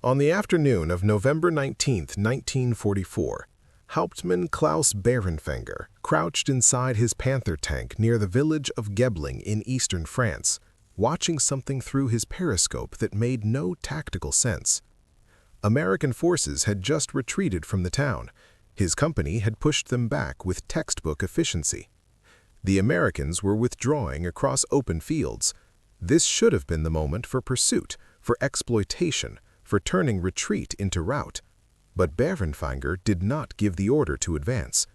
On the afternoon of November 19, 1944, Hauptmann Klaus Bärenfänger crouched inside his Panther tank near the village of Gebling in eastern France, watching something through his periscope that made no tactical sense. American forces had just retreated from the town. His company had pushed them back with textbook efficiency. The Americans were withdrawing across open fields. This should have been the moment for pursuit, for exploitation, for turning retreat into rout. But Bärenfänger did not give the order to advance.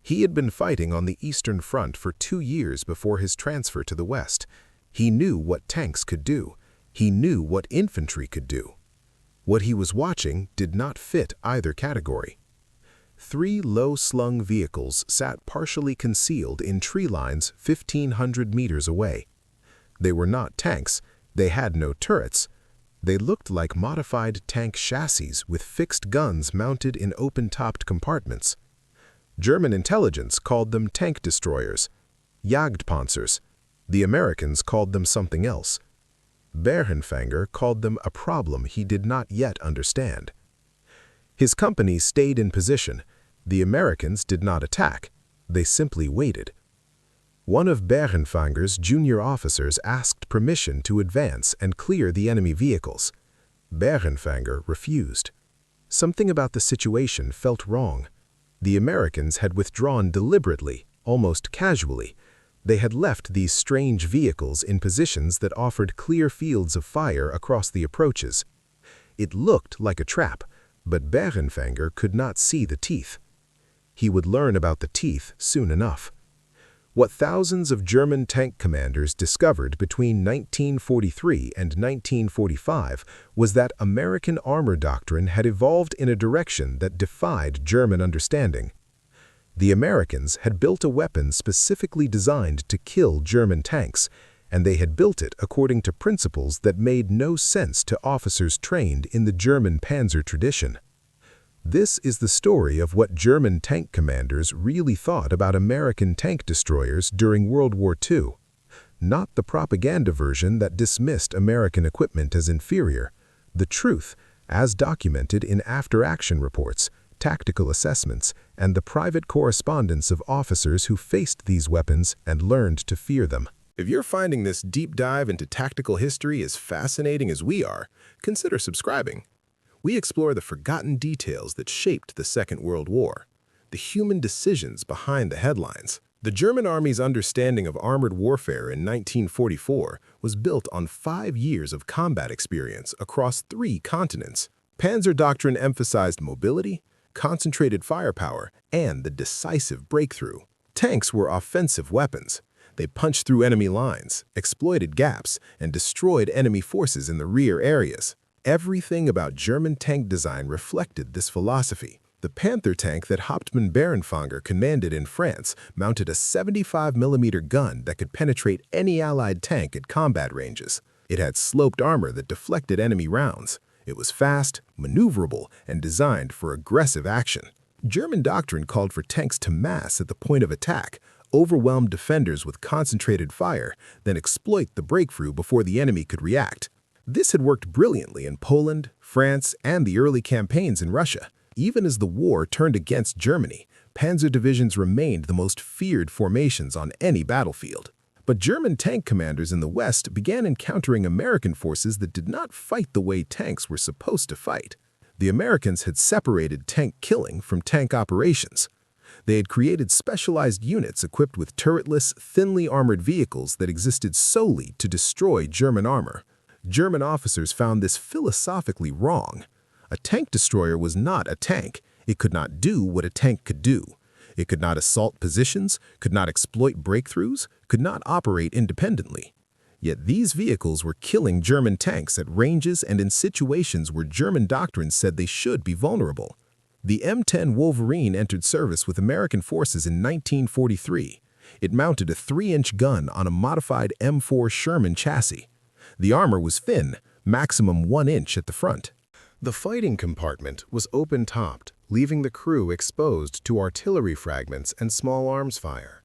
He had been fighting on the Eastern Front for 2 years before his transfer to the West. He knew what tanks could do. He knew what infantry could do. What he was watching did not fit either category. 3 low-slung vehicles sat partially concealed in tree lines 1,500 meters away. They were not tanks. They had no turrets. They looked like modified tank chassis with fixed guns mounted in open-topped compartments. German intelligence called them tank destroyers, Jagdpanzers. The Americans called them something else. Bärenfänger called them a problem he did not yet understand. His company stayed in position. The Americans did not attack. They simply waited. One of Bärenfänger's junior officers asked permission to advance and clear the enemy vehicles. Bärenfänger refused. Something about the situation felt wrong. The Americans had withdrawn deliberately, almost casually. They had left these strange vehicles in positions that offered clear fields of fire across the approaches. It looked like a trap, but Bärenfänger could not see the teeth. He would learn about the teeth soon enough. What thousands of German tank commanders discovered between 1943 and 1945 was that American armor doctrine had evolved in a direction that defied German understanding. The Americans had built a weapon specifically designed to kill German tanks, and they had built it according to principles that made no sense to officers trained in the German Panzer tradition. This is the story of what German tank commanders really thought about American tank destroyers during World War II. Not the propaganda version that dismissed American equipment as inferior. The truth, as documented in after-action reports, tactical assessments, and the private correspondence of officers who faced these weapons and learned to fear them. If you're finding this deep dive into tactical history as fascinating as we are, consider subscribing. We explore the forgotten details that shaped the Second World War, the human decisions behind the headlines. The German Army's understanding of armored warfare in 1944 was built on 5 years of combat experience across 3 continents. Panzer doctrine emphasized mobility, concentrated firepower, and the decisive breakthrough. Tanks were offensive weapons. They punched through enemy lines, exploited gaps, and destroyed enemy forces in the rear areas. Everything about German tank design reflected this philosophy. The Panther tank that Hauptmann Bärenfänger commanded in France mounted a 75mm gun that could penetrate any Allied tank at combat ranges. It had sloped armor that deflected enemy rounds. It was fast, maneuverable, and designed for aggressive action. German doctrine called for tanks to mass at the point of attack, overwhelm defenders with concentrated fire, then exploit the breakthrough before the enemy could react. This had worked brilliantly in Poland, France, and the early campaigns in Russia. Even as the war turned against Germany, panzer divisions remained the most feared formations on any battlefield. But German tank commanders in the West began encountering American forces that did not fight the way tanks were supposed to fight. The Americans had separated tank killing from tank operations. They had created specialized units equipped with turretless, thinly armored vehicles that existed solely to destroy German armor. German officers found this philosophically wrong. A tank destroyer was not a tank. It could not do what a tank could do. It could not assault positions, could not exploit breakthroughs, could not operate independently. Yet these vehicles were killing German tanks at ranges and in situations where German doctrine said they should be vulnerable. The M10 Wolverine entered service with American forces in 1943. It mounted a 3-inch gun on a modified M4 Sherman chassis. The armor was thin, maximum 1 inch at the front. The fighting compartment was open-topped, leaving the crew exposed to artillery fragments and small arms fire.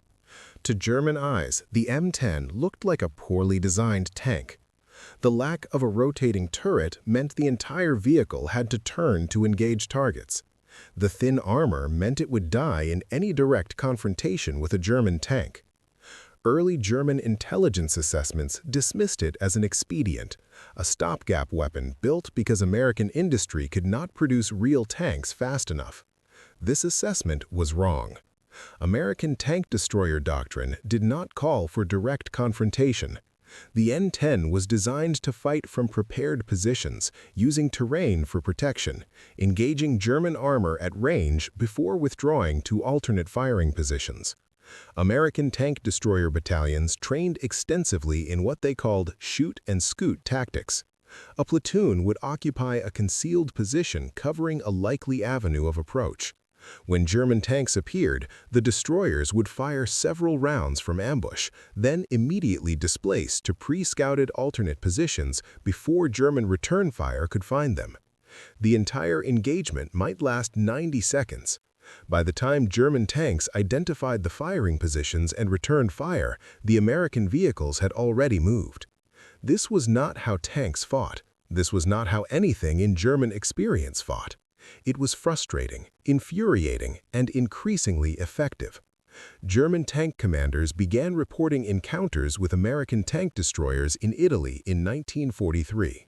To German eyes, the M10 looked like a poorly designed tank. The lack of a rotating turret meant the entire vehicle had to turn to engage targets. The thin armor meant it would die in any direct confrontation with a German tank. Early German intelligence assessments dismissed it as an expedient, a stopgap weapon built because American industry could not produce real tanks fast enough. This assessment was wrong. American tank destroyer doctrine did not call for direct confrontation. The M10 was designed to fight from prepared positions, using terrain for protection, engaging German armor at range before withdrawing to alternate firing positions. American tank destroyer battalions trained extensively in what they called shoot and scoot tactics. A platoon would occupy a concealed position covering a likely avenue of approach. When German tanks appeared, the destroyers would fire several rounds from ambush, then immediately displace to pre-scouted alternate positions before German return fire could find them. The entire engagement might last 90 seconds. By the time German tanks identified the firing positions and returned fire, the American vehicles had already moved. This was not how tanks fought. This was not how anything in German experience fought. It was frustrating, infuriating, and increasingly effective. German tank commanders began reporting encounters with American tank destroyers in Italy in 1943.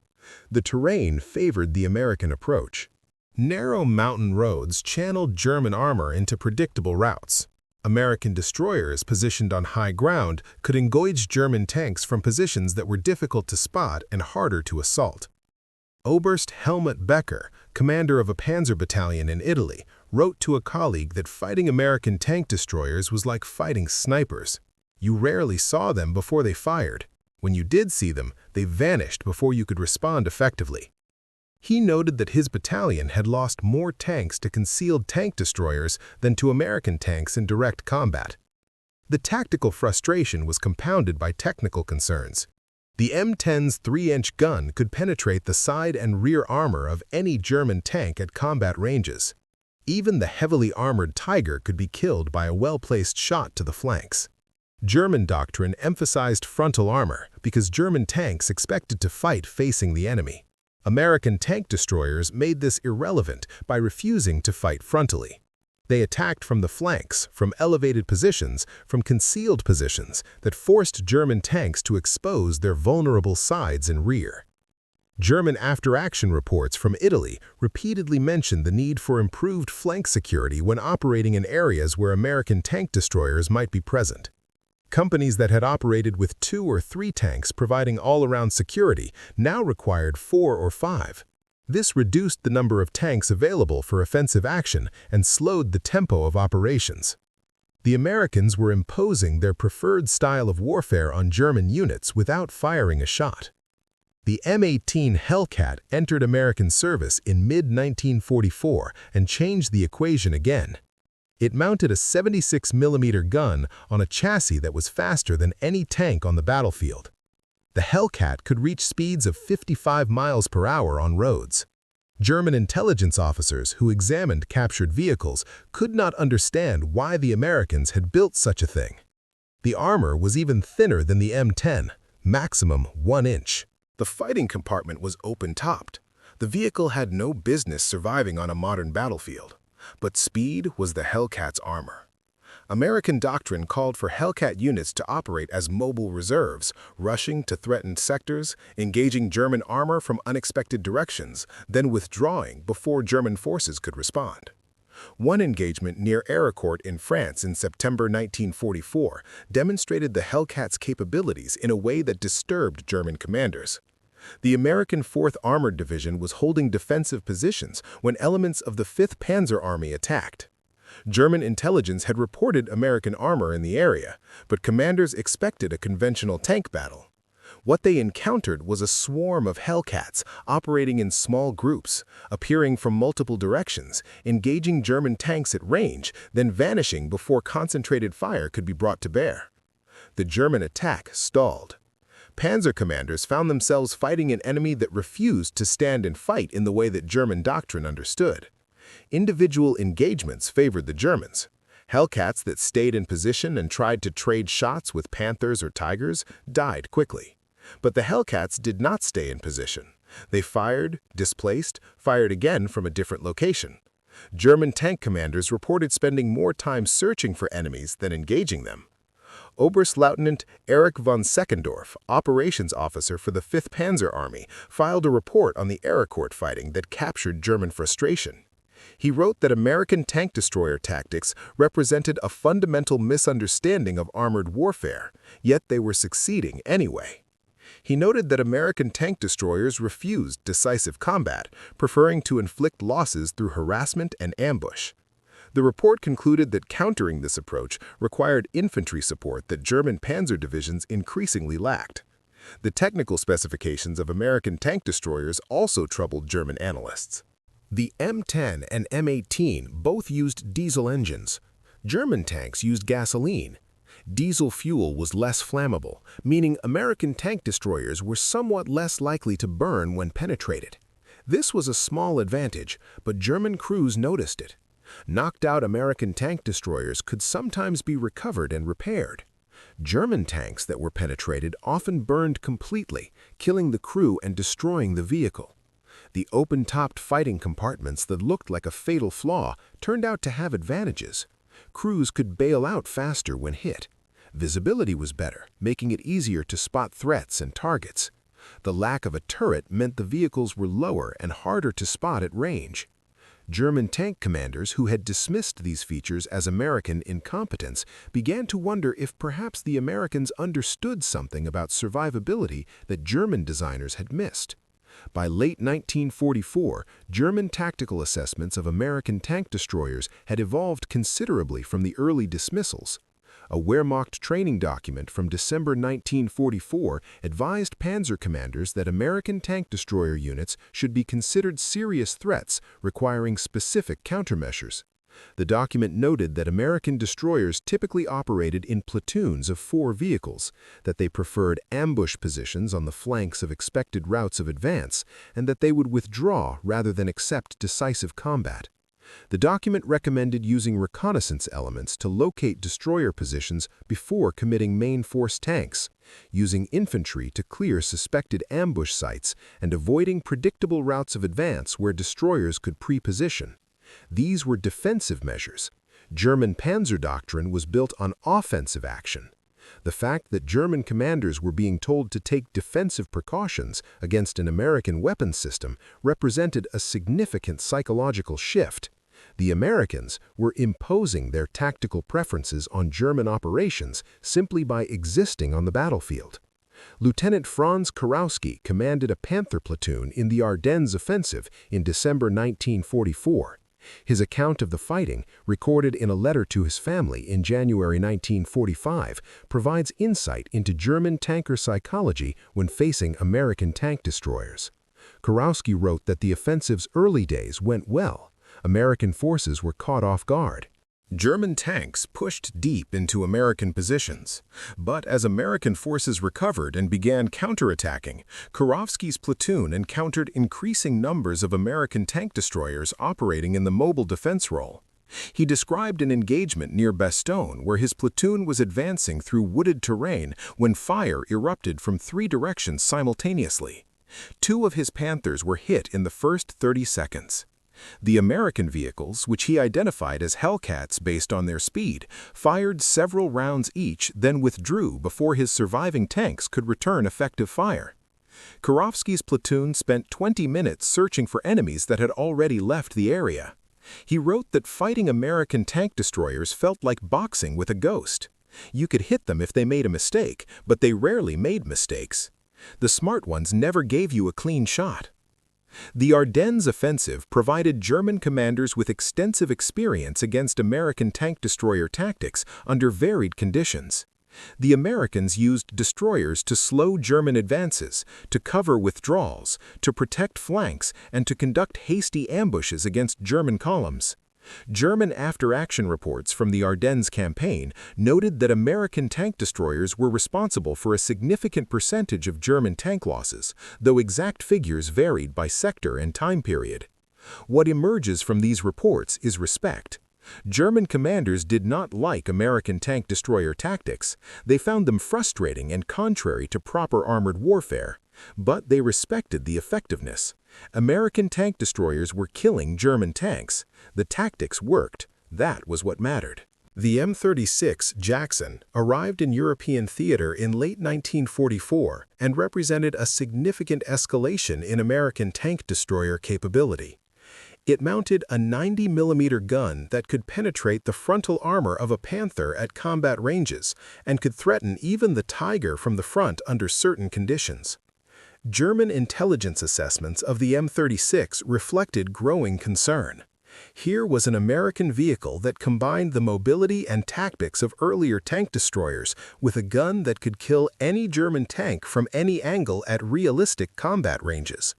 The terrain favored the American approach. Narrow mountain roads channeled German armor into predictable routes. American destroyers positioned on high ground could engage German tanks from positions that were difficult to spot and harder to assault. Oberst Helmut Becker, commander of a Panzer battalion in Italy, wrote to a colleague that fighting American tank destroyers was like fighting snipers. You rarely saw them before they fired. When you did see them, they vanished before you could respond effectively. He noted that his battalion had lost more tanks to concealed tank destroyers than to American tanks in direct combat. The tactical frustration was compounded by technical concerns. The M10's 3-inch gun could penetrate the side and rear armor of any German tank at combat ranges. Even the heavily armored Tiger could be killed by a well-placed shot to the flanks. German doctrine emphasized frontal armor because German tanks expected to fight facing the enemy. American tank destroyers made this irrelevant by refusing to fight frontally. They attacked from the flanks, from elevated positions, from concealed positions that forced German tanks to expose their vulnerable sides and rear. German after-action reports from Italy repeatedly mentioned the need for improved flank security when operating in areas where American tank destroyers might be present. Companies that had operated with 2 or 3 tanks providing all-around security now required 4 or 5. This reduced the number of tanks available for offensive action and slowed the tempo of operations. The Americans were imposing their preferred style of warfare on German units without firing a shot. The M18 Hellcat entered American service in mid-1944 and changed the equation again. It mounted a 76mm gun on a chassis that was faster than any tank on the battlefield. The Hellcat could reach speeds of 55 miles per hour on roads. German intelligence officers who examined captured vehicles could not understand why the Americans had built such a thing. The armor was even thinner than the M10, maximum 1 inch. The fighting compartment was open-topped. The vehicle had no business surviving on a modern battlefield. But speed was the Hellcat's armor. American doctrine called for Hellcat units to operate as mobile reserves, rushing to threatened sectors, engaging German armor from unexpected directions, then withdrawing before German forces could respond. One engagement near Ericourt in France in September 1944 demonstrated the Hellcat's capabilities in a way that disturbed German commanders. The American 4th Armored Division was holding defensive positions when elements of the 5th Panzer Army attacked. German intelligence had reported American armor in the area, but commanders expected a conventional tank battle. What they encountered was a swarm of Hellcats operating in small groups, appearing from multiple directions, engaging German tanks at range, then vanishing before concentrated fire could be brought to bear. The German attack stalled. Panzer commanders found themselves fighting an enemy that refused to stand and fight in the way that German doctrine understood. Individual engagements favored the Germans. Hellcats that stayed in position and tried to trade shots with Panthers or Tigers died quickly. But the Hellcats did not stay in position. They fired, displaced, fired again from a different location. German tank commanders reported spending more time searching for enemies than engaging them. Oberstleutnant Erich von Seckendorf, operations officer for the 5th Panzer Army, filed a report on the Ericourt fighting that captured German frustration. He wrote that American tank destroyer tactics represented a fundamental misunderstanding of armored warfare, yet they were succeeding anyway. He noted that American tank destroyers refused decisive combat, preferring to inflict losses through harassment and ambush. The report concluded that countering this approach required infantry support that German panzer divisions increasingly lacked. The technical specifications of American tank destroyers also troubled German analysts. The M10 and M18 both used diesel engines. German tanks used gasoline. Diesel fuel was less flammable, meaning American tank destroyers were somewhat less likely to burn when penetrated. This was a small advantage, but German crews noticed it. Knocked out American tank destroyers could sometimes be recovered and repaired. German tanks that were penetrated often burned completely, killing the crew and destroying the vehicle. The open-topped fighting compartments that looked like a fatal flaw turned out to have advantages. Crews could bail out faster when hit. Visibility was better, making it easier to spot threats and targets. The lack of a turret meant the vehicles were lower and harder to spot at range. German tank commanders who had dismissed these features as American incompetence began to wonder if perhaps the Americans understood something about survivability that German designers had missed. By late 1944, German tactical assessments of American tank destroyers had evolved considerably from the early dismissals. A Wehrmacht training document from December 1944 advised panzer commanders that American tank destroyer units should be considered serious threats requiring specific countermeasures. The document noted that American destroyers typically operated in platoons of 4 vehicles, that they preferred ambush positions on the flanks of expected routes of advance, and that they would withdraw rather than accept decisive combat. The document recommended using reconnaissance elements to locate destroyer positions before committing main force tanks, using infantry to clear suspected ambush sites, and avoiding predictable routes of advance where destroyers could pre-position. These were defensive measures. German Panzer doctrine was built on offensive action. The fact that German commanders were being told to take defensive precautions against an American weapons system represented a significant psychological shift. The Americans were imposing their tactical preferences on German operations simply by existing on the battlefield. Lieutenant Franz Kurowski commanded a Panther platoon in the Ardennes offensive in December 1944. His account of the fighting, recorded in a letter to his family in January 1945, provides insight into German tanker psychology when facing American tank destroyers. Kurowski wrote that the offensive's early days went well. American forces were caught off guard. German tanks pushed deep into American positions, but as American forces recovered and began counterattacking, Kurowski's platoon encountered increasing numbers of American tank destroyers operating in the mobile defense role. He described an engagement near Bastogne where his platoon was advancing through wooded terrain when fire erupted from 3 directions simultaneously. 2 of his Panthers were hit in the first 30 seconds. The American vehicles, which he identified as Hellcats based on their speed, fired several rounds each, then withdrew before his surviving tanks could return effective fire. Kurowski's platoon spent 20 minutes searching for enemies that had already left the area. He wrote that fighting American tank destroyers felt like boxing with a ghost. You could hit them if they made a mistake, but they rarely made mistakes. The smart ones never gave you a clean shot. The Ardennes offensive provided German commanders with extensive experience against American tank destroyer tactics under varied conditions. The Americans used destroyers to slow German advances, to cover withdrawals, to protect flanks, and to conduct hasty ambushes against German columns. German after-action reports from the Ardennes campaign noted that American tank destroyers were responsible for a significant percentage of German tank losses, though exact figures varied by sector and time period. What emerges from these reports is respect. German commanders did not like American tank destroyer tactics. They found them frustrating and contrary to proper armored warfare. But they respected the effectiveness. American tank destroyers were killing German tanks. The tactics worked. That was what mattered. The M36 Jackson arrived in European theater in late 1944 and represented a significant escalation in American tank destroyer capability. It mounted a 90mm gun that could penetrate the frontal armor of a Panther at combat ranges and could threaten even the Tiger from the front under certain conditions. German intelligence assessments of the M36 reflected growing concern. Here was an American vehicle that combined the mobility and tactics of earlier tank destroyers with a gun that could kill any German tank from any angle at realistic combat ranges.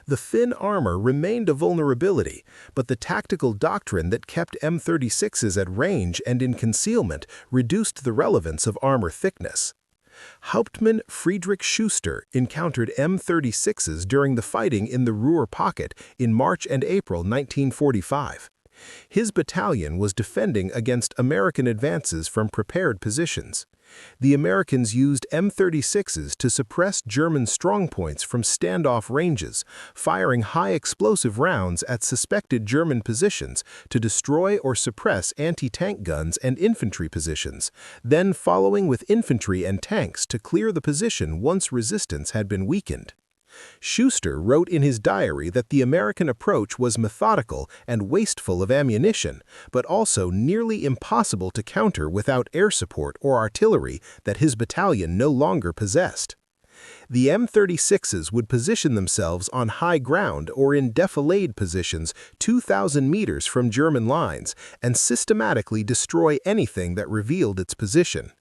The thin armor remained a vulnerability, but the tactical doctrine that kept M36s at range and in concealment reduced the relevance of armor thickness. Hauptmann Friedrich Schuster encountered M36s during the fighting in the Ruhr Pocket in March and April 1945. His battalion was defending against American advances from prepared positions. The Americans used M36s to suppress German strongpoints from standoff ranges, firing high-explosive rounds at suspected German positions to destroy or suppress anti-tank guns and infantry positions, then following with infantry and tanks to clear the position once resistance had been weakened. Schuster wrote in his diary that the American approach was methodical and wasteful of ammunition, but also nearly impossible to counter without air support or artillery that his battalion no longer possessed. The M36s would position themselves on high ground or in defilade positions 2,000 meters from German lines and systematically destroy anything that revealed its position.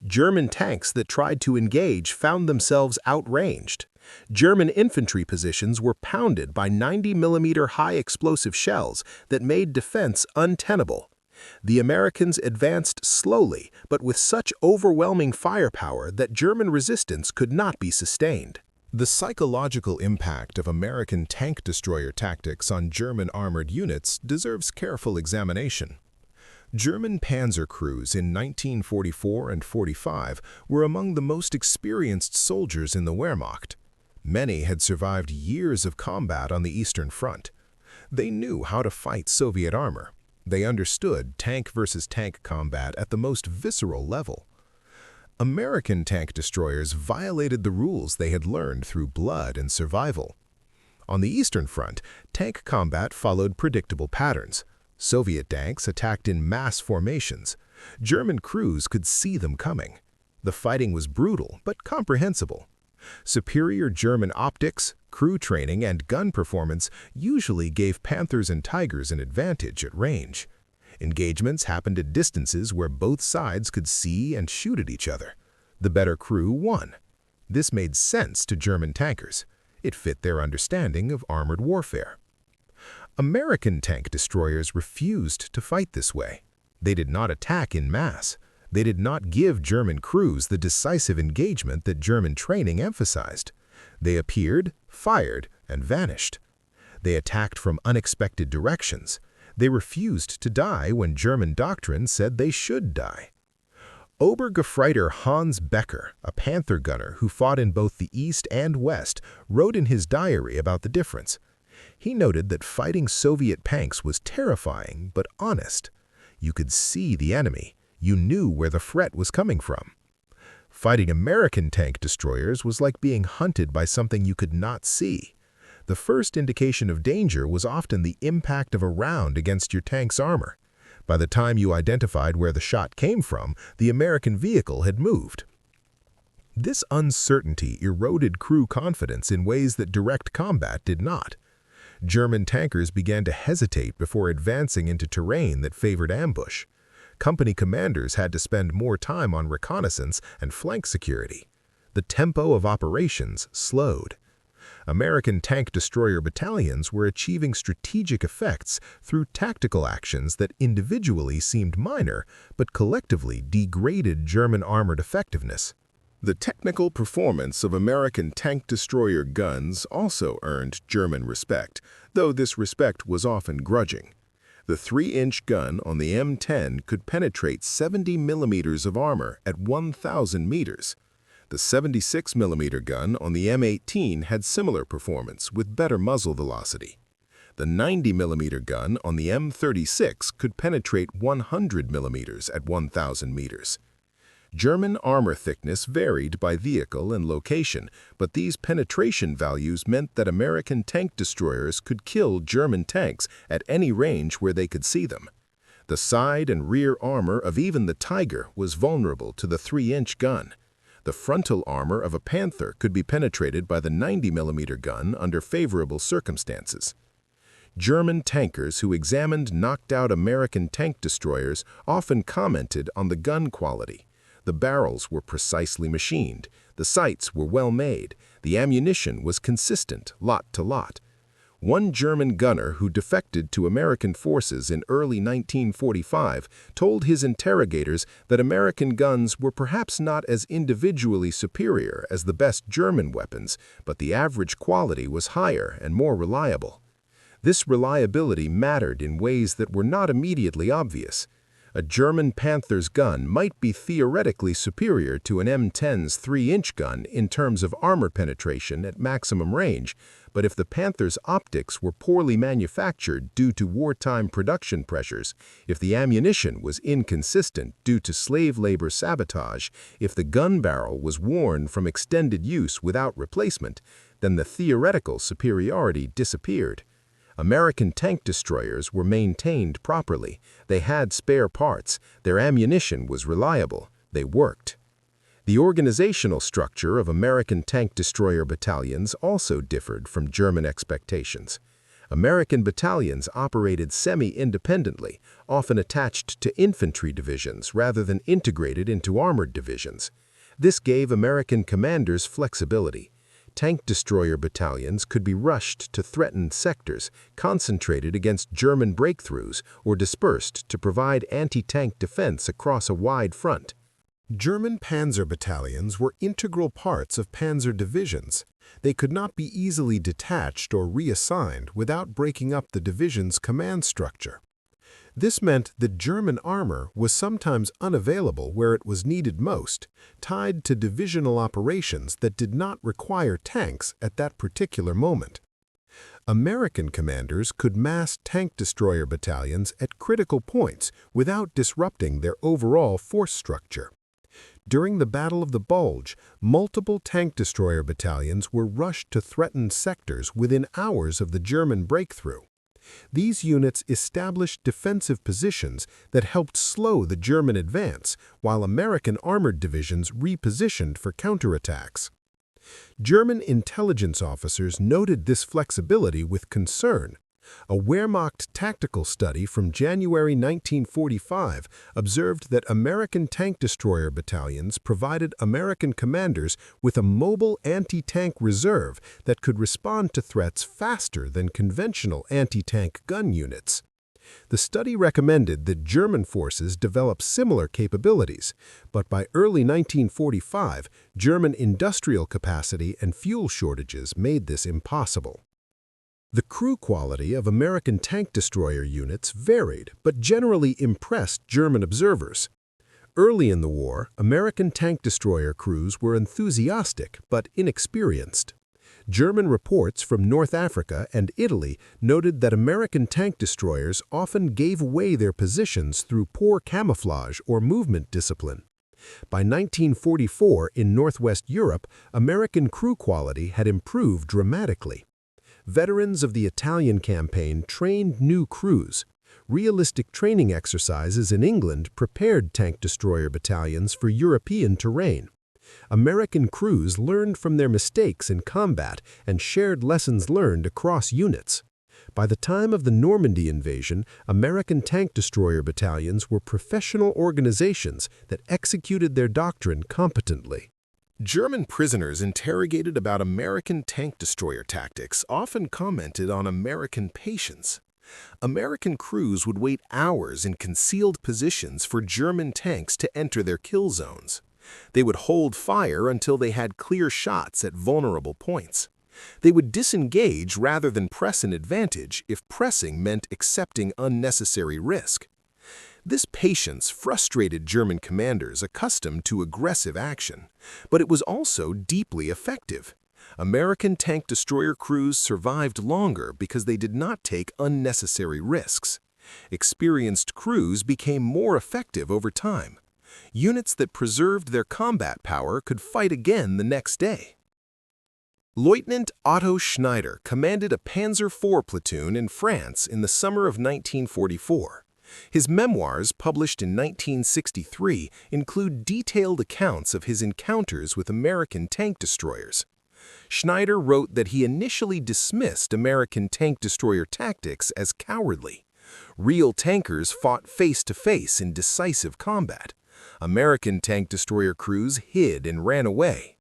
German tanks that tried to engage found themselves outranged. German infantry positions were pounded by 90mm high-explosive shells that made defense untenable. The Americans advanced slowly, but with such overwhelming firepower that German resistance could not be sustained. The psychological impact of American tank destroyer tactics on German armored units deserves careful examination. German Panzer crews in 1944 and 45 were among the most experienced soldiers in the Wehrmacht. Many had survived years of combat on the Eastern Front. They knew how to fight Soviet armor. They understood tank versus tank combat at the most visceral level. American tank destroyers violated the rules they had learned through blood and survival. On the Eastern Front, tank combat followed predictable patterns. Soviet tanks attacked in mass formations. German crews could see them coming. The fighting was brutal but comprehensible. Superior German optics, crew training, and gun performance usually gave Panthers and Tigers an advantage at range. Engagements happened at distances where both sides could see and shoot at each other. The better crew won. This made sense to German tankers. It fit their understanding of armored warfare. American tank destroyers refused to fight this way. They did not attack in mass. They did not give German crews the decisive engagement that German training emphasized. They appeared, fired, and vanished. They attacked from unexpected directions. They refused to die when German doctrine said they should die. Obergefreiter Hans Becker, a Panther gunner who fought in both the East and West, wrote in his diary about the difference. He noted that fighting Soviet tanks was terrifying but honest. You could see the enemy. You knew where the threat was coming from. Fighting American tank destroyers was like being hunted by something you could not see. The first indication of danger was often the impact of a round against your tank's armor. By the time you identified where the shot came from, the American vehicle had moved. This uncertainty eroded crew confidence in ways that direct combat did not. German tankers began to hesitate before advancing into terrain that favored ambush. Company commanders had to spend more time on reconnaissance and flank security. The tempo of operations slowed. American tank destroyer battalions were achieving strategic effects through tactical actions that individually seemed minor, but collectively degraded German armored effectiveness. The technical performance of American tank destroyer guns also earned German respect, though this respect was often grudging. The 3-inch gun on the M10 could penetrate 70 millimeters of armor at 1,000 meters. The 76 millimeter gun on the M18 had similar performance with better muzzle velocity. The 90 millimeter gun on the M36 could penetrate 100 millimeters at 1,000 meters. German armor thickness varied by vehicle and location, but these penetration values meant that American tank destroyers could kill German tanks at any range where they could see them. The side and rear armor of even the Tiger was vulnerable to the 3-inch gun. The frontal armor of a Panther could be penetrated by the 90 millimeter gun under favorable circumstances. German tankers who examined knocked-out American tank destroyers often commented on the gun quality. The barrels were precisely machined, the sights were well made, the ammunition was consistent lot to lot. One German gunner who defected to American forces in early 1945 told his interrogators that American guns were perhaps not as individually superior as the best German weapons, but the average quality was higher and more reliable. This reliability mattered in ways that were not immediately obvious. A German Panther's gun might be theoretically superior to an M10's 3-inch gun in terms of armor penetration at maximum range, but if the Panther's optics were poorly manufactured due to wartime production pressures, if the ammunition was inconsistent due to slave labor sabotage, if the gun barrel was worn from extended use without replacement, then the theoretical superiority disappeared. American tank destroyers were maintained properly, they had spare parts, their ammunition was reliable, they worked. The organizational structure of American tank destroyer battalions also differed from German expectations. American battalions operated semi-independently, often attached to infantry divisions rather than integrated into armored divisions. This gave American commanders flexibility. Tank destroyer battalions could be rushed to threatened sectors, concentrated against German breakthroughs, or dispersed to provide anti-tank defense across a wide front. German Panzer battalions were integral parts of Panzer divisions. They could not be easily detached or reassigned without breaking up the division's command structure. This meant that German armor was sometimes unavailable where it was needed most, tied to divisional operations that did not require tanks at that particular moment. American commanders could mass tank destroyer battalions at critical points without disrupting their overall force structure. During the Battle of the Bulge, multiple tank destroyer battalions were rushed to threatened sectors within hours of the German breakthrough. These units established defensive positions that helped slow the German advance, while American armored divisions repositioned for counterattacks. German intelligence officers noted this flexibility with concern. A Wehrmacht tactical study from January 1945 observed that American tank destroyer battalions provided American commanders with a mobile anti-tank reserve that could respond to threats faster than conventional anti-tank gun units. The study recommended that German forces develop similar capabilities, but by early 1945, German industrial capacity and fuel shortages made this impossible. The crew quality of American tank destroyer units varied but generally impressed German observers. Early in the war, American tank destroyer crews were enthusiastic but inexperienced. German reports from North Africa and Italy noted that American tank destroyers often gave away their positions through poor camouflage or movement discipline. By 1944, in Northwest Europe, American crew quality had improved dramatically. Veterans of the Italian campaign trained new crews. Realistic training exercises in England prepared tank destroyer battalions for European terrain. American crews learned from their mistakes in combat and shared lessons learned across units. By the time of the Normandy invasion, American tank destroyer battalions were professional organizations that executed their doctrine competently. German prisoners interrogated about American tank destroyer tactics often commented on American patience. American crews would wait hours in concealed positions for German tanks to enter their kill zones. They would hold fire until they had clear shots at vulnerable points. They would disengage rather than press an advantage if pressing meant accepting unnecessary risk. This patience frustrated German commanders accustomed to aggressive action, but it was also deeply effective. American tank destroyer crews survived longer because they did not take unnecessary risks. Experienced crews became more effective over time. Units that preserved their combat power could fight again the next day. Lieutenant Otto Schneider commanded a Panzer IV platoon in France in the summer of 1944. His memoirs, published in 1963, include detailed accounts of his encounters with American tank destroyers. Schneider wrote that he initially dismissed American tank destroyer tactics as cowardly. Real tankers fought face-to-face in decisive combat. American tank destroyer crews hid and ran away.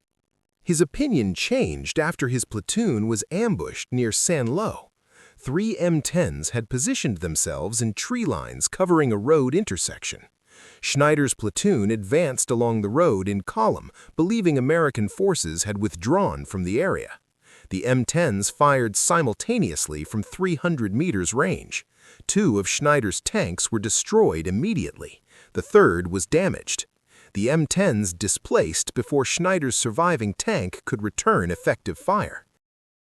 His opinion changed after his platoon was ambushed near Saint-Lô. 3 M10s had positioned themselves in tree lines covering a road intersection. Schneider's platoon advanced along the road in column, believing American forces had withdrawn from the area. The M10s fired simultaneously from 300 meters range. 2 of Schneider's tanks were destroyed immediately. The third was damaged. The M10s displaced before Schneider's surviving tank could return effective fire.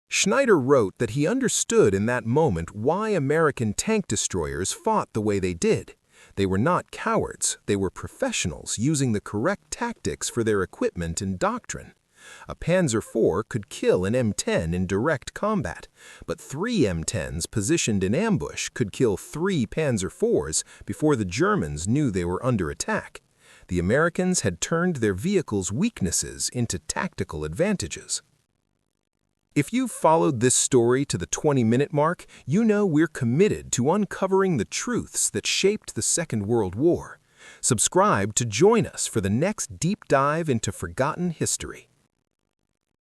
Schneider wrote that he understood in that moment why American tank destroyers fought the way they did. They were not cowards, they were professionals using the correct tactics for their equipment and doctrine. A Panzer IV could kill an M10 in direct combat, but 3 M10s positioned in ambush could kill 3 Panzer IVs before the Germans knew they were under attack. The Americans had turned their vehicles' weaknesses into tactical advantages. If you've followed this story to the 20-minute mark, you know we're committed to uncovering the truths that shaped the Second World War. Subscribe to join us for the next deep dive into forgotten history.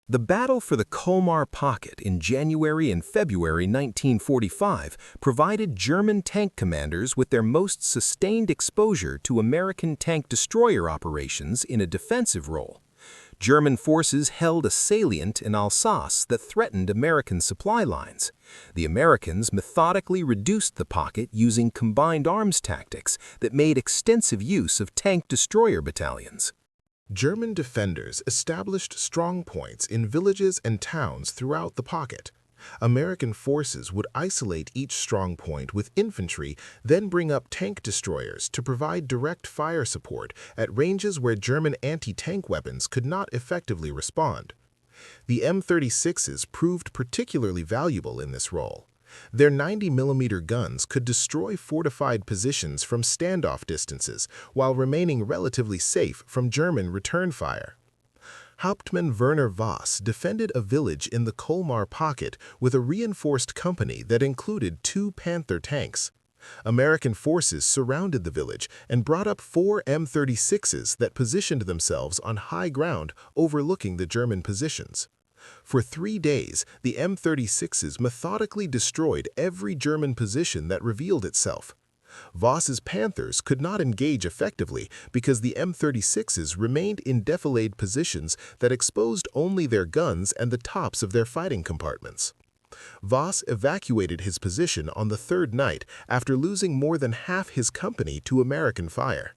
The battle for the Colmar Pocket in January and February 1945 provided German tank commanders with their most sustained exposure to American tank destroyer operations in a defensive role. German forces held a salient in Alsace that threatened American supply lines. The Americans methodically reduced the pocket using combined arms tactics that made extensive use of tank destroyer battalions. German defenders established strong points in villages and towns throughout the pocket. American forces would isolate each strong point with infantry, then bring up tank destroyers to provide direct fire support at ranges where German anti-tank weapons could not effectively respond. The M36s proved particularly valuable in this role. Their 90mm guns could destroy fortified positions from standoff distances while remaining relatively safe from German return fire. Hauptmann Werner Voss defended a village in the Colmar Pocket with a reinforced company that included 2 Panther tanks. American forces surrounded the village and brought up 4 M36s that positioned themselves on high ground overlooking the German positions. For 3 days, the M36s methodically destroyed every German position that revealed itself. Voss's Panthers could not engage effectively because the M36s remained in defilade positions that exposed only their guns and the tops of their fighting compartments. Voss evacuated his position on the 3rd night after losing more than half his company to American fire.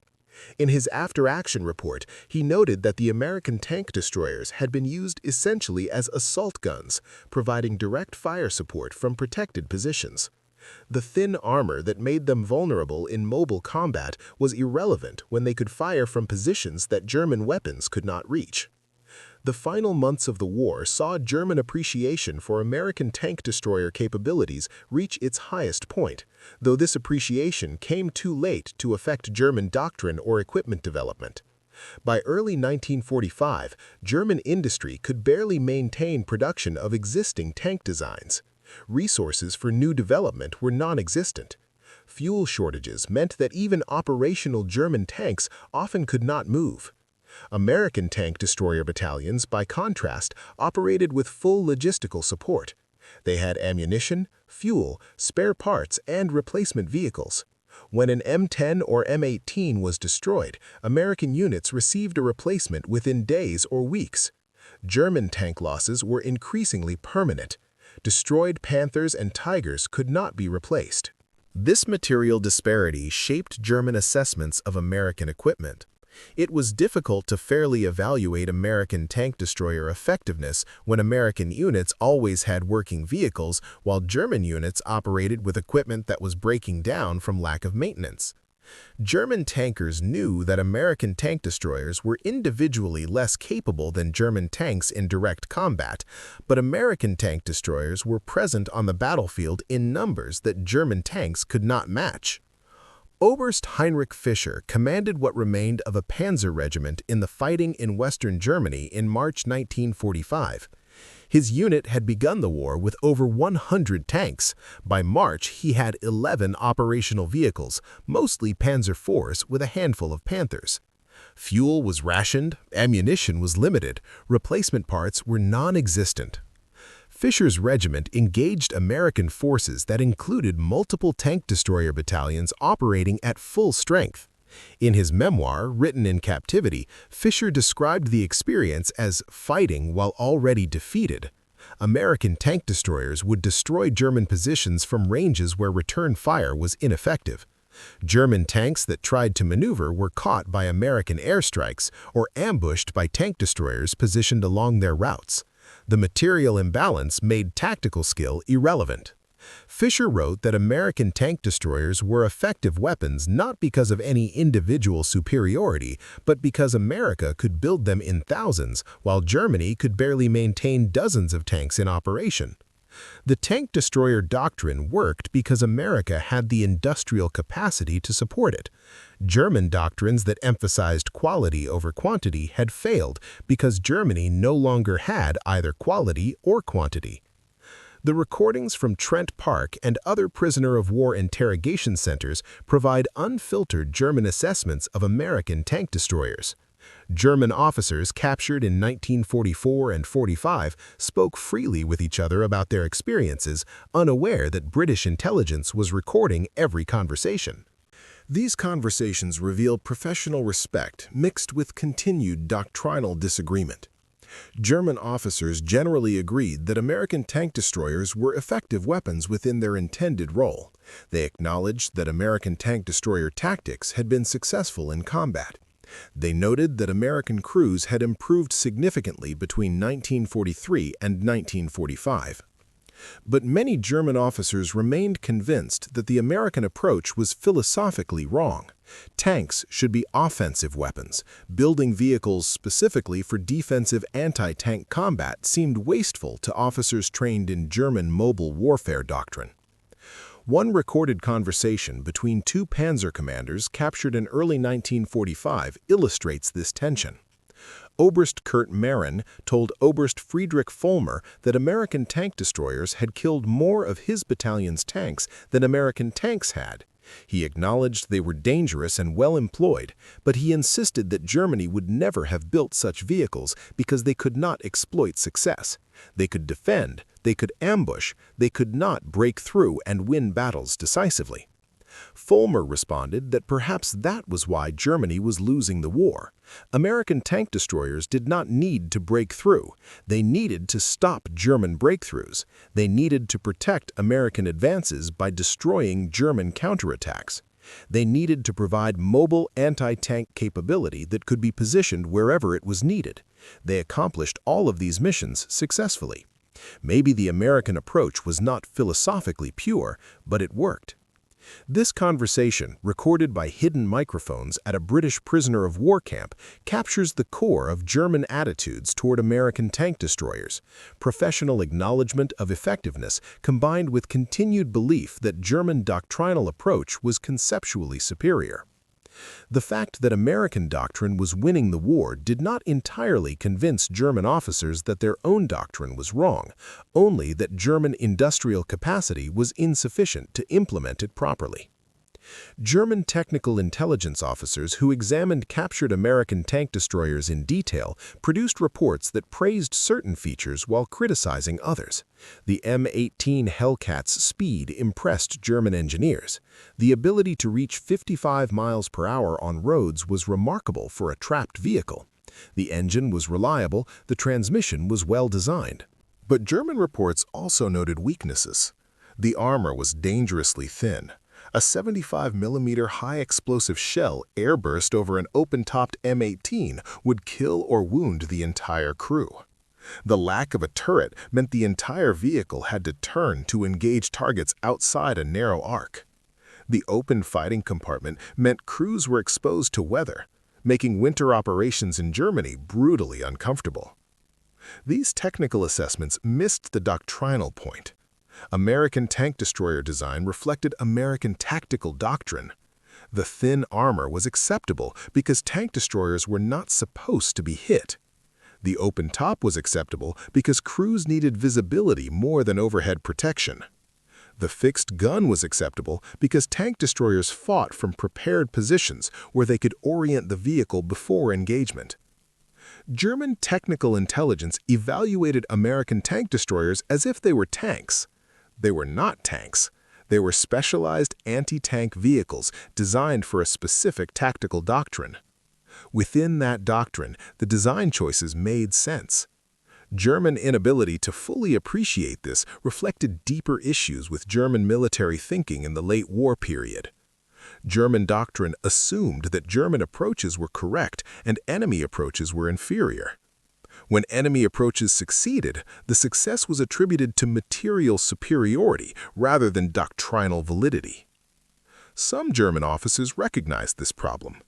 In his after-action report, he noted that the American tank destroyers had been used essentially as assault guns, providing direct fire support from protected positions. The thin armor that made them vulnerable in mobile combat was irrelevant when they could fire from positions that German weapons could not reach. The final months of the war saw German appreciation for American tank destroyer capabilities reach its highest point, though this appreciation came too late to affect German doctrine or equipment development. By early 1945, German industry could barely maintain production of existing tank designs. Resources for new development were non-existent. Fuel shortages meant that even operational German tanks often could not move. American tank destroyer battalions, by contrast, operated with full logistical support. They had ammunition, fuel, spare parts, and replacement vehicles. When an M10 or M18 was destroyed, American units received a replacement within days or weeks. German tank losses were increasingly permanent. Destroyed Panthers and Tigers could not be replaced. This material disparity shaped German assessments of American equipment. It was difficult to fairly evaluate American tank destroyer effectiveness when American units always had working vehicles while German units operated with equipment that was breaking down from lack of maintenance. German tankers knew that American tank destroyers were individually less capable than German tanks in direct combat, but American tank destroyers were present on the battlefield in numbers that German tanks could not match. Oberst Heinrich Fischer commanded what remained of a Panzer regiment in the fighting in Western Germany in March 1945. His unit had begun the war with over 100 tanks. By March, he had 11 operational vehicles, mostly Panzer IVs with a handful of Panthers. Fuel was rationed, ammunition was limited, replacement parts were non-existent. Fischer's regiment engaged American forces that included multiple tank destroyer battalions operating at full strength. In his memoir, written in captivity, Fischer described the experience as fighting while already defeated. American tank destroyers would destroy German positions from ranges where return fire was ineffective. German tanks that tried to maneuver were caught by American airstrikes or ambushed by tank destroyers positioned along their routes. The material imbalance made tactical skill irrelevant. Fischer wrote that American tank destroyers were effective weapons not because of any individual superiority, but because America could build them in thousands, while Germany could barely maintain dozens of tanks in operation. The tank destroyer doctrine worked because America had the industrial capacity to support it. German doctrines that emphasized quality over quantity had failed because Germany no longer had either quality or quantity. The recordings from Trent Park and other prisoner-of-war interrogation centers provide unfiltered German assessments of American tank destroyers. German officers captured in 1944 and 45 spoke freely with each other about their experiences, unaware that British intelligence was recording every conversation. These conversations reveal professional respect mixed with continued doctrinal disagreement. German officers generally agreed that American tank destroyers were effective weapons within their intended role. They acknowledged that American tank destroyer tactics had been successful in combat. They noted that American crews had improved significantly between 1943 and 1945. But many German officers remained convinced that the American approach was philosophically wrong. Tanks should be offensive weapons. Building vehicles specifically for defensive anti-tank combat seemed wasteful to officers trained in German mobile warfare doctrine. One recorded conversation between two Panzer commanders captured in early 1945 illustrates this tension. Oberst Kurt Marin told Oberst Friedrich Vollmer that American tank destroyers had killed more of his battalion's tanks than American tanks had. He acknowledged they were dangerous and well employed, but he insisted that Germany would never have built such vehicles because they could not exploit success. They could defend, they could ambush, they could not break through and win battles decisively. Vollmer responded that perhaps that was why Germany was losing the war. American tank destroyers did not need to break through. They needed to stop German breakthroughs. They needed to protect American advances by destroying German counterattacks. They needed to provide mobile anti-tank capability that could be positioned wherever it was needed. They accomplished all of these missions successfully. Maybe the American approach was not philosophically pure, but it worked. This conversation, recorded by hidden microphones at a British prisoner-of-war camp, captures the core of German attitudes toward American tank destroyers: professional acknowledgement of effectiveness combined with continued belief that German doctrinal approach was conceptually superior. The fact that American doctrine was winning the war did not entirely convince German officers that their own doctrine was wrong, only that German industrial capacity was insufficient to implement it properly. German technical intelligence officers who examined captured American tank destroyers in detail produced reports that praised certain features while criticizing others. The M18 Hellcat's speed impressed German engineers. The ability to reach 55 miles per hour on roads was remarkable for a trapped vehicle. The engine was reliable, the transmission was well designed. But German reports also noted weaknesses. The armor was dangerously thin. A 75mm high-explosive shell airburst over an open-topped M18 would kill or wound the entire crew. The lack of a turret meant the entire vehicle had to turn to engage targets outside a narrow arc. The open fighting compartment meant crews were exposed to weather, making winter operations in Germany brutally uncomfortable. These technical assessments missed the doctrinal point. American tank destroyer design reflected American tactical doctrine. The thin armor was acceptable because tank destroyers were not supposed to be hit. The open top was acceptable because crews needed visibility more than overhead protection. The fixed gun was acceptable because tank destroyers fought from prepared positions where they could orient the vehicle before engagement. German technical intelligence evaluated American tank destroyers as if they were tanks. They were not tanks. They were specialized anti-tank vehicles designed for a specific tactical doctrine. Within that doctrine, the design choices made sense. German inability to fully appreciate this reflected deeper issues with German military thinking in the late war period. German doctrine assumed that German approaches were correct and enemy approaches were inferior. When enemy approaches succeeded, the success was attributed to material superiority rather than doctrinal validity. Some German officers recognized this problem.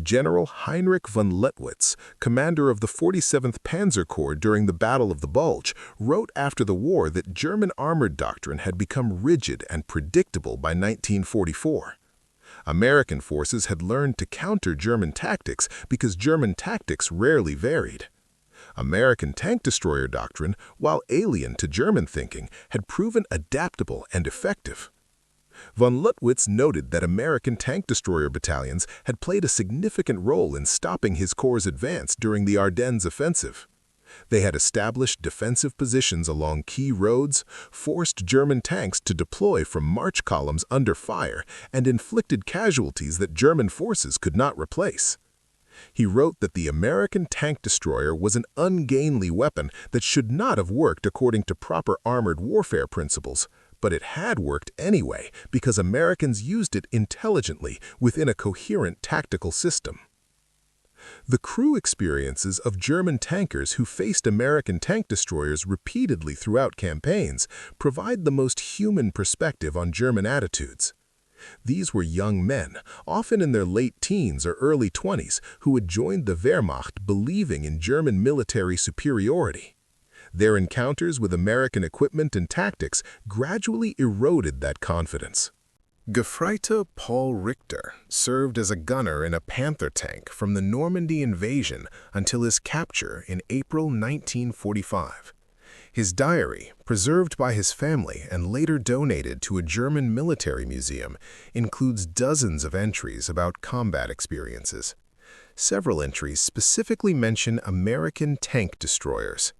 General Heinrich von Lettwitz, commander of the 47th Panzer Corps during the Battle of the Bulge, wrote after the war that German armored doctrine had become rigid and predictable by 1944. American forces had learned to counter German tactics because German tactics rarely varied. American tank destroyer doctrine, while alien to German thinking, had proven adaptable and effective. Von Lettwitz noted that American tank destroyer battalions had played a significant role in stopping his corps' advance during the Ardennes offensive. They had established defensive positions along key roads, forced German tanks to deploy from march columns under fire, and inflicted casualties that German forces could not replace. He wrote that the American tank destroyer was an ungainly weapon that should not have worked according to proper armored warfare principles, but it had worked anyway because Americans used it intelligently within a coherent tactical system. The crew experiences of German tankers who faced American tank destroyers repeatedly throughout campaigns provide the most human perspective on German attitudes. These were young men, often in their late teens or early 20s, who had joined the Wehrmacht believing in German military superiority. Their encounters with American equipment and tactics gradually eroded that confidence. Gefreiter Paul Richter served as a gunner in a Panther tank from the Normandy invasion until his capture in April 1945. His diary, preserved by his family and later donated to a German military museum, includes dozens of entries about combat experiences. Several entries specifically mention American tank destroyers.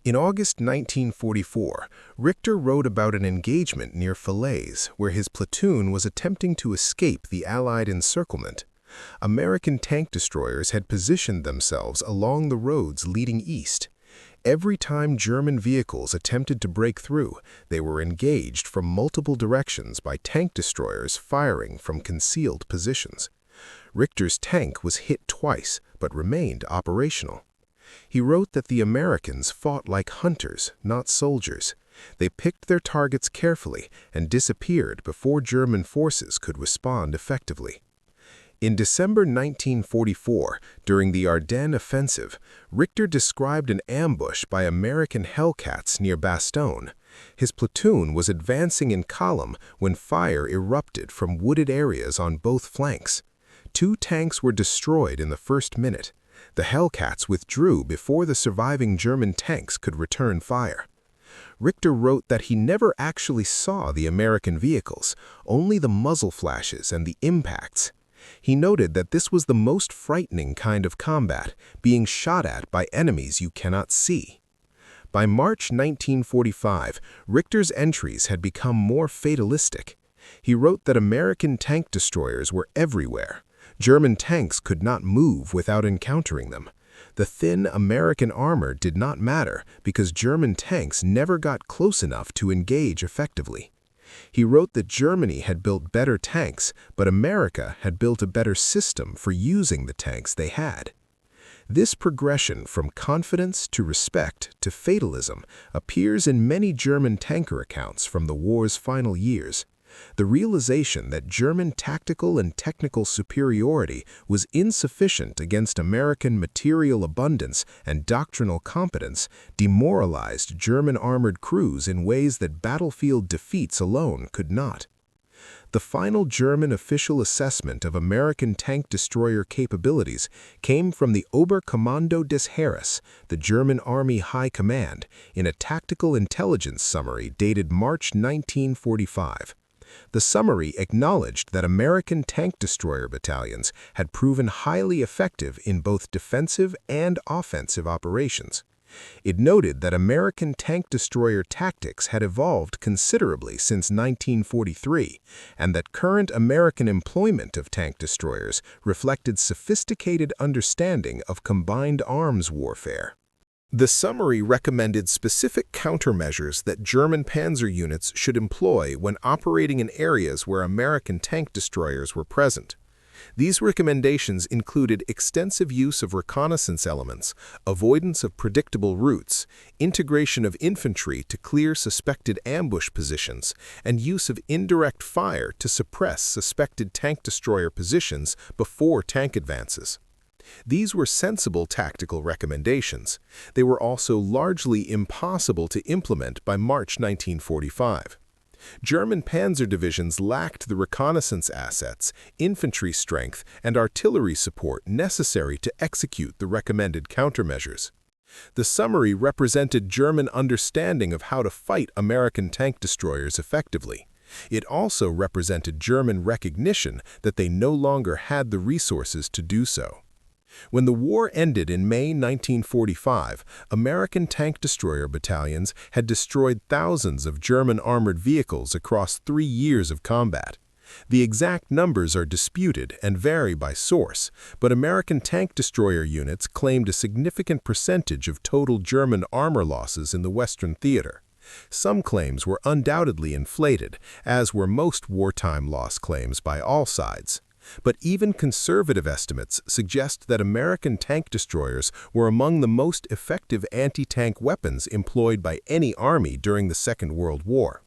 In August 1944, Richter wrote about an engagement near Falaise where his platoon was attempting to escape the Allied encirclement. American tank destroyers had positioned themselves along the roads leading east. Every time German vehicles attempted to break through, they were engaged from multiple directions by tank destroyers firing from concealed positions. Richter's tank was hit twice, but remained operational. He wrote that the Americans fought like hunters, not soldiers. They picked their targets carefully and disappeared before German forces could respond effectively. In December 1944, during the Ardennes offensive, Richter described an ambush by American Hellcats near Bastogne. His platoon was advancing in column when fire erupted from wooded areas on both flanks. 2 tanks were destroyed in the first minute. The Hellcats withdrew before the surviving German tanks could return fire. Richter wrote that he never actually saw the American vehicles, only the muzzle flashes and the impacts. He noted that this was the most frightening kind of combat, being shot at by enemies you cannot see. By March 1945, Richter's entries had become more fatalistic. He wrote that American tank destroyers were everywhere. German tanks could not move without encountering them. The thin American armor did not matter because German tanks never got close enough to engage effectively. He wrote that Germany had built better tanks, but America had built a better system for using the tanks they had. This progression from confidence to respect to fatalism appears in many German tanker accounts from the war's final years. The realization that German tactical and technical superiority was insufficient against American material abundance and doctrinal competence demoralized German armored crews in ways that battlefield defeats alone could not. The final German official assessment of American tank destroyer capabilities came from the Oberkommando des Heeres, the German Army High Command, in a tactical intelligence summary dated March 1945. The summary acknowledged that American tank destroyer battalions had proven highly effective in both defensive and offensive operations. It noted that American tank destroyer tactics had evolved considerably since 1943, and that current American employment of tank destroyers reflected sophisticated understanding of combined arms warfare. The summary recommended specific countermeasures that German panzer units should employ when operating in areas where American tank destroyers were present. These recommendations included extensive use of reconnaissance elements, avoidance of predictable routes, integration of infantry to clear suspected ambush positions, and use of indirect fire to suppress suspected tank destroyer positions before tank advances. These were sensible tactical recommendations. They were also largely impossible to implement by March 1945. German panzer divisions lacked the reconnaissance assets, infantry strength, and artillery support necessary to execute the recommended countermeasures. The summary represented German understanding of how to fight American tank destroyers effectively. It also represented German recognition that they no longer had the resources to do so. When the war ended in May 1945, American tank destroyer battalions had destroyed thousands of German armored vehicles across 3 years of combat. The exact numbers are disputed and vary by source, but American tank destroyer units claimed a significant percentage of total German armor losses in the Western theater. Some claims were undoubtedly inflated, as were most wartime loss claims by all sides. But even conservative estimates suggest that American tank destroyers were among the most effective anti-tank weapons employed by any army during the Second World War.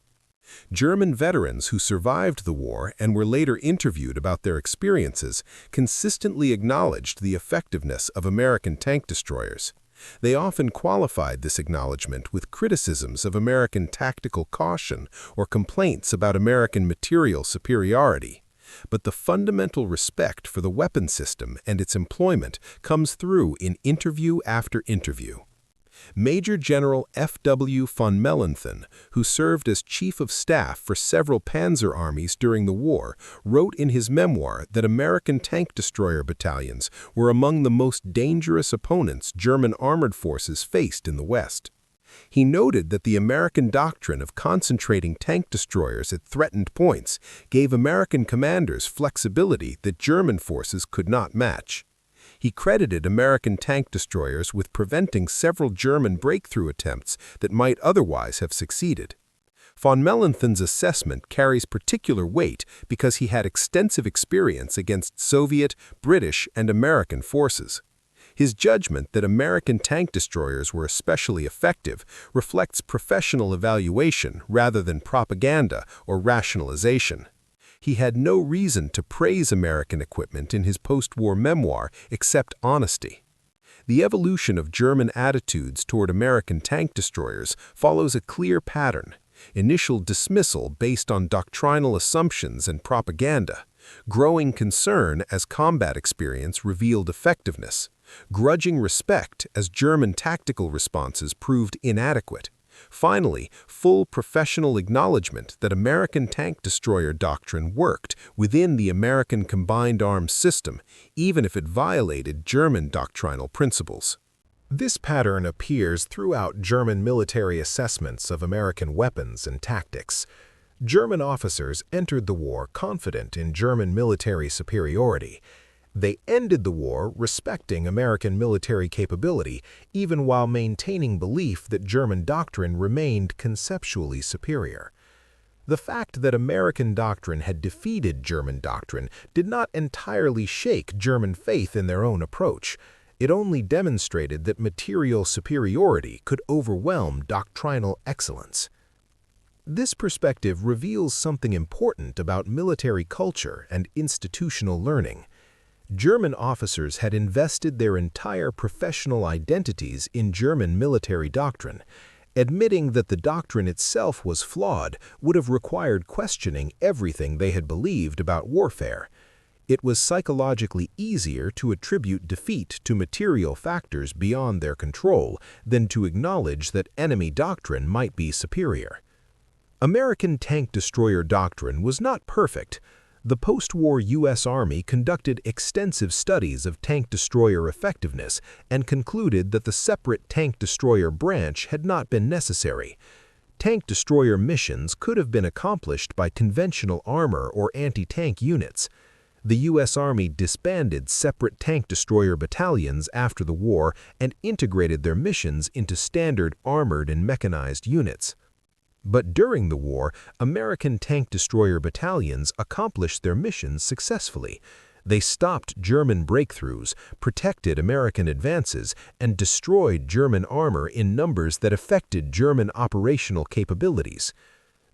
German veterans who survived the war and were later interviewed about their experiences consistently acknowledged the effectiveness of American tank destroyers. They often qualified this acknowledgement with criticisms of American tactical caution or complaints about American material superiority. But the fundamental respect for the weapon system and its employment comes through in interview after interview. Major General F.W. von Mellenthin, who served as Chief of Staff for several panzer armies during the war, wrote in his memoir that American tank destroyer battalions were among the most dangerous opponents German armored forces faced in the West. He noted that the American doctrine of concentrating tank destroyers at threatened points gave American commanders flexibility that German forces could not match. He credited American tank destroyers with preventing several German breakthrough attempts that might otherwise have succeeded. Von Mellenthin's assessment carries particular weight because he had extensive experience against Soviet, British, and American forces. His judgment that American tank destroyers were especially effective reflects professional evaluation rather than propaganda or rationalization. He had no reason to praise American equipment in his post-war memoir except honesty. The evolution of German attitudes toward American tank destroyers follows a clear pattern: initial dismissal based on doctrinal assumptions and propaganda, growing concern as combat experience revealed effectiveness, grudging respect as German tactical responses proved inadequate. Finally, full professional acknowledgement that American tank destroyer doctrine worked within the American combined arms system, even if it violated German doctrinal principles. This pattern appears throughout German military assessments of American weapons and tactics. German officers entered the war confident in German military superiority. They ended the war respecting American military capability, even while maintaining belief that German doctrine remained conceptually superior. The fact that American doctrine had defeated German doctrine did not entirely shake German faith in their own approach. It only demonstrated that material superiority could overwhelm doctrinal excellence. This perspective reveals something important about military culture and institutional learning. German officers had invested their entire professional identities in German military doctrine. Admitting that the doctrine itself was flawed would have required questioning everything they had believed about warfare. It was psychologically easier to attribute defeat to material factors beyond their control than to acknowledge that enemy doctrine might be superior. American tank destroyer doctrine was not perfect. The post-war U.S. Army conducted extensive studies of tank destroyer effectiveness and concluded that the separate tank destroyer branch had not been necessary. Tank destroyer missions could have been accomplished by conventional armor or anti-tank units. The U.S. Army disbanded separate tank destroyer battalions after the war and integrated their missions into standard armored and mechanized units. But during the war, American tank destroyer battalions accomplished their missions successfully. They stopped German breakthroughs, protected American advances, and destroyed German armor in numbers that affected German operational capabilities.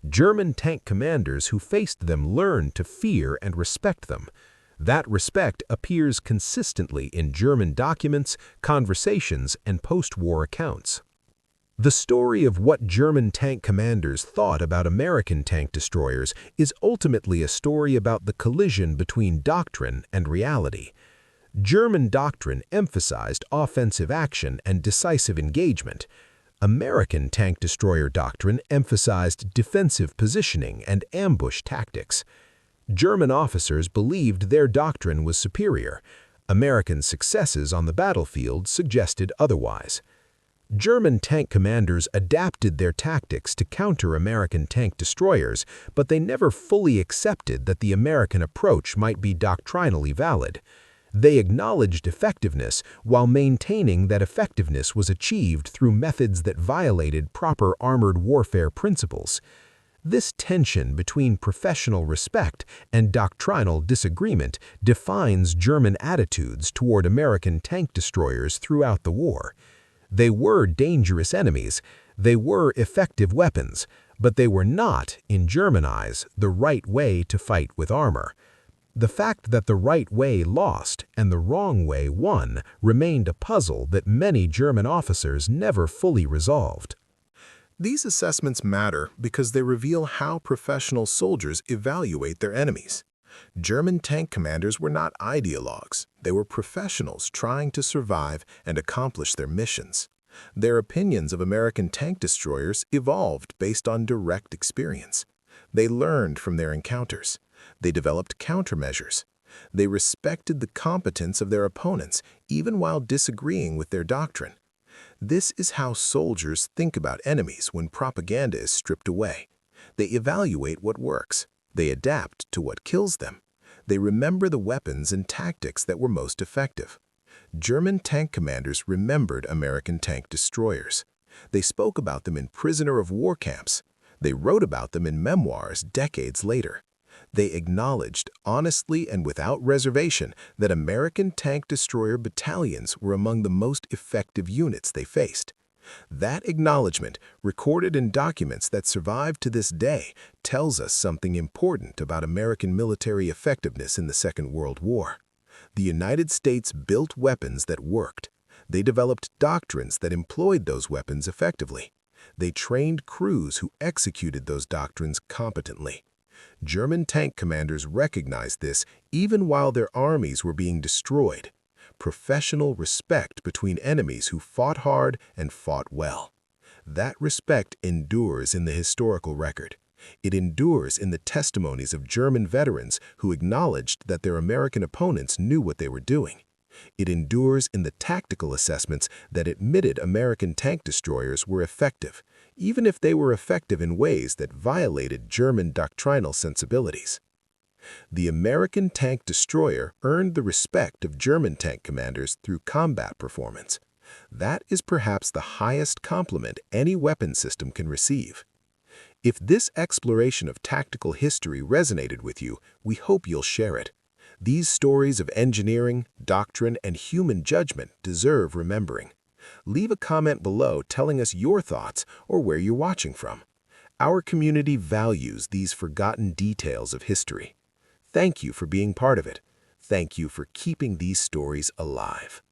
German tank commanders who faced them learned to fear and respect them. That respect appears consistently in German documents, conversations, and post-war accounts. The story of what German tank commanders thought about American tank destroyers is ultimately a story about the collision between doctrine and reality. German doctrine emphasized offensive action and decisive engagement. American tank destroyer doctrine emphasized defensive positioning and ambush tactics. German officers believed their doctrine was superior. American successes on the battlefield suggested otherwise. German tank commanders adapted their tactics to counter American tank destroyers, but they never fully accepted that the American approach might be doctrinally valid. They acknowledged effectiveness while maintaining that effectiveness was achieved through methods that violated proper armored warfare principles. This tension between professional respect and doctrinal disagreement defines German attitudes toward American tank destroyers throughout the war. They were dangerous enemies, they were effective weapons, but they were not, in German eyes, the right way to fight with armor. The fact that the right way lost and the wrong way won remained a puzzle that many German officers never fully resolved. These assessments matter because they reveal how professional soldiers evaluate their enemies. German tank commanders were not ideologues. They were professionals trying to survive and accomplish their missions. Their opinions of American tank destroyers evolved based on direct experience. They learned from their encounters. They developed countermeasures. They respected the competence of their opponents, even while disagreeing with their doctrine. This is how soldiers think about enemies when propaganda is stripped away. They evaluate what works. They adapt to what kills them. They remember the weapons and tactics that were most effective. German tank commanders remembered American tank destroyers. They spoke about them in prisoner of war camps. They wrote about them in memoirs decades later. They acknowledged, honestly and without reservation, that American tank destroyer battalions were among the most effective units they faced. That acknowledgement, recorded in documents that survive to this day, tells us something important about American military effectiveness in the Second World War. The United States built weapons that worked. They developed doctrines that employed those weapons effectively. They trained crews who executed those doctrines competently. German tank commanders recognized this even while their armies were being destroyed. Professional respect between enemies who fought hard and fought well. That respect endures in the historical record. It endures in the testimonies of German veterans who acknowledged that their American opponents knew what they were doing. It endures in the tactical assessments that admitted American tank destroyers were effective, even if they were effective in ways that violated German doctrinal sensibilities. The American tank destroyer earned the respect of German tank commanders through combat performance. That is perhaps the highest compliment any weapon system can receive. If this exploration of tactical history resonated with you, we hope you'll share it. These stories of engineering, doctrine, and human judgment deserve remembering. Leave a comment below telling us your thoughts or where you're watching from. Our community values these forgotten details of history. Thank you for being part of it. Thank you for keeping these stories alive.